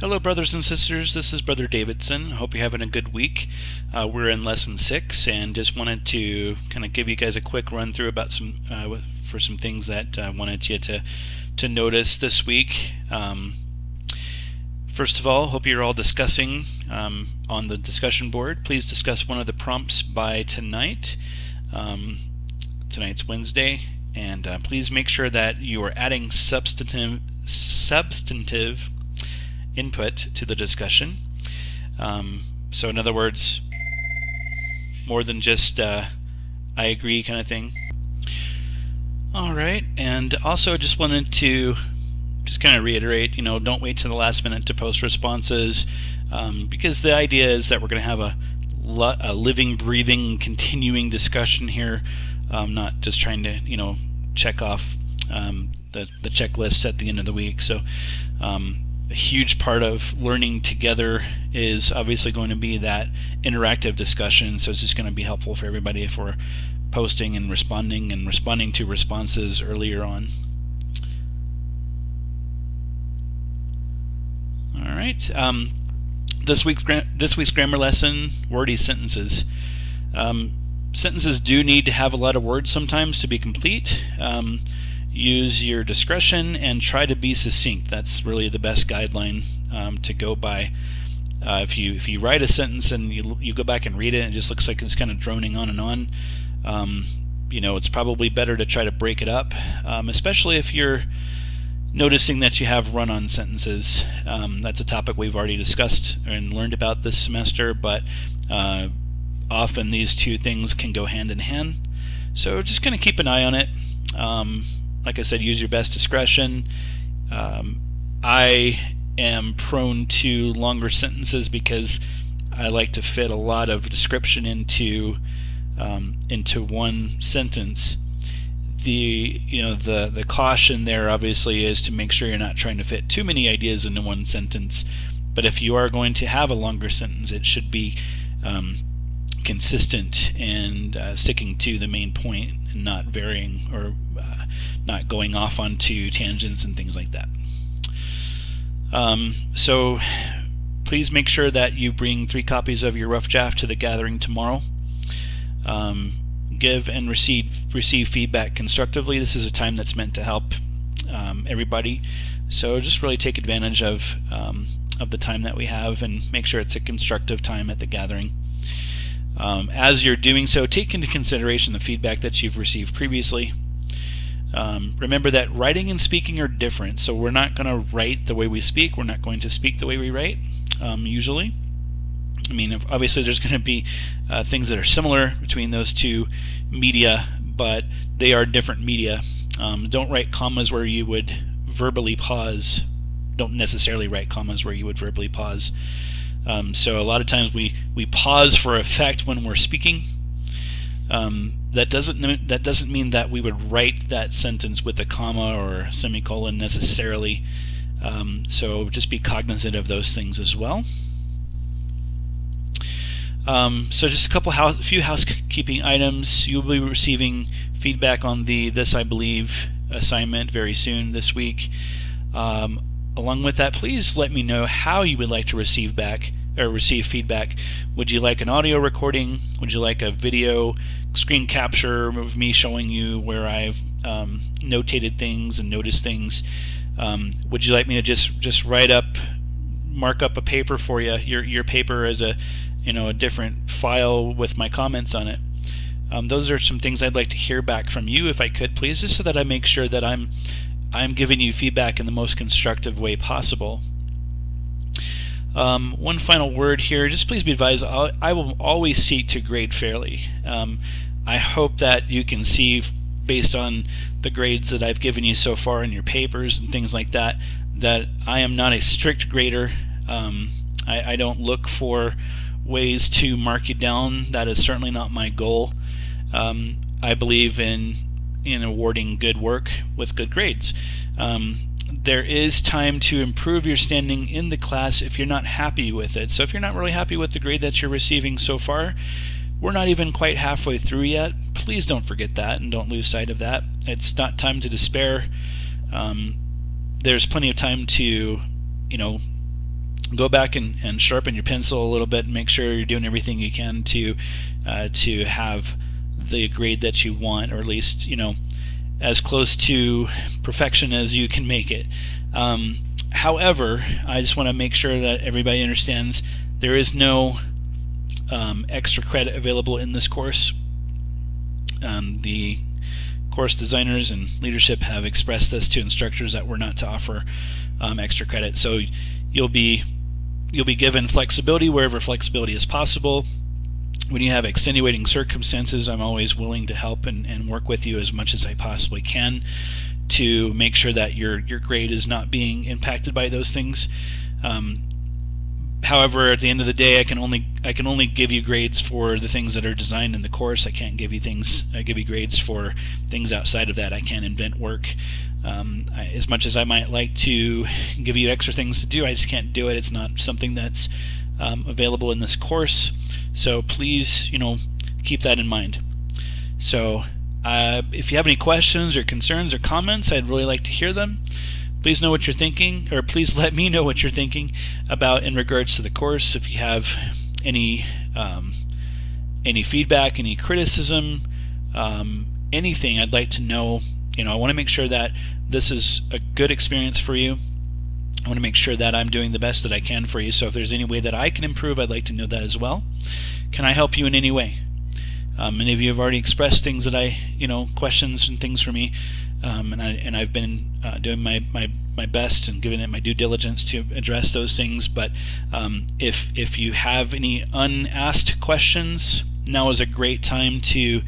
Hello, brothers and sisters. This is Brother Davidson. Hope you're having a good week. We're in lesson 6, and just wanted to kind of give you guys a quick run through about some things that I wanted you to notice this week. First of all, hope you're all discussing on the discussion board. Please discuss one of the prompts by tonight. Tonight's Wednesday, and please make sure that you are adding substantive input to the discussion. So in other words, more than just I agree kind of thing. Alright, and also just wanted to just kind of reiterate, don't wait till the last minute to post responses, because the idea is that we're going to have a living, breathing, continuing discussion here, not just trying to, check off the checklist at the end of the week. So a huge part of learning together is obviously going to be that interactive discussion, so it's just going to be helpful for everybody if we're posting and responding to responses earlier on. Alright, this week's grammar lesson, wordy sentences. Sentences do need to have a lot of words sometimes to be complete. Use your discretion and try to be succinct. That's really the best guideline to go by. If you write a sentence and you go back and read it and it just looks like it's kind of droning on and on, it's probably better to try to break it up, especially if you're noticing that you have run-on sentences. That's a topic we've already discussed and learned about this semester, but often these two things can go hand in hand. So just kind of keep an eye on it. Like I said, use your best discretion. I am prone to longer sentences because I like to fit a lot of description into one sentence. The caution there obviously is to make sure you're not trying to fit too many ideas into one sentence. But if you are going to have a longer sentence, it should be consistent and sticking to the main point and not varying or not going off onto tangents and things like that. So please make sure that you bring 3 copies of your rough draft to the gathering tomorrow. Give and receive feedback constructively. This is a time that's meant to help everybody. So just really take advantage of the time that we have and make sure it's a constructive time at the gathering. As you're doing so, take into consideration the feedback that you've received previously. Remember that writing and speaking are different, so we're not going to write the way we speak. We're not going to speak the way we write, usually. I mean, obviously there's going to be things that are similar between those two media, but they are different media. Don't write commas where you would verbally pause. Don't necessarily write commas where you would verbally pause. So a lot of times we pause for effect when we're speaking. That doesn't mean that we would write that sentence with a comma or semicolon necessarily. So just be cognizant of those things as well. So just a few housekeeping items. You'll be receiving feedback on the This I Believe assignment very soon this week. Along with that, please let me know how you would like to receive feedback. Would you like an audio recording? Would you like a video screen capture of me showing you where I've notated things and noticed things? Would you like me to just mark up a paper for you, your paper as a different file with my comments on it? Those are some things I'd like to hear back from you, if I could, please, just so that I make sure that I'm giving you feedback in the most constructive way possible. One final word here, just please be advised, I will always seek to grade fairly. I hope that you can see, based on the grades that I've given you so far in your papers and things like that, that I am not a strict grader. I don't look for ways to mark you down. That is certainly not my goal. I believe in awarding good work with good grades. There is time to improve your standing in the class if you're not happy with it. So if you're not really happy with the grade that you're receiving so far, we're not even quite halfway through yet. Please don't forget that and don't lose sight of that. It's not time to despair. There's plenty of time to, go back and sharpen your pencil a little bit and make sure you're doing everything you can to have the grade that you want, or at least, you know, as close to perfection as you can make it. However, I just want to make sure that everybody understands there is no extra credit available in this course. The course designers and leadership have expressed this to instructors that we're not to offer extra credit. So you'll be given flexibility wherever flexibility is possible. When you have extenuating circumstances, I'm always willing to help and work with you as much as I possibly can to make sure that your grade is not being impacted by those things. However, at the end of the day, I can only give you grades for the things that are designed in the course. I can't give you grades for things outside of that. I can't invent work. As much as I might like to give you extra things to do, I just can't do it. It's not something that's available in this course. So please, you know, keep that in mind. So if you have any questions or concerns or comments, I'd really like to hear them. Please know what you're thinking, or please let me know what you're thinking about in regards to the course. If you have any feedback, any criticism, anything, I'd like to know. You know, I want to make sure that this is a good experience for you. I want to make sure that I'm doing the best that I can for you. So if there's any way that I can improve, I'd like to know that as well. Can I help you in any way? Many of you have already expressed things that questions and things for me, and I've been doing my best and giving it my due diligence to address those things. But if you have any unasked questions, now is a great time to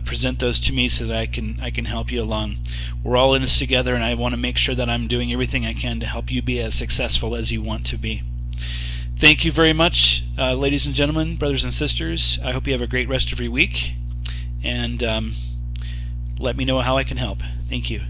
present those to me so that I can help you along. We're all in this together, and I want to make sure that I'm doing everything I can to help you be as successful as you want to be. Thank you very much, ladies and gentlemen, brothers and sisters. I hope you have a great rest of your week, and let me know how I can help. Thank you.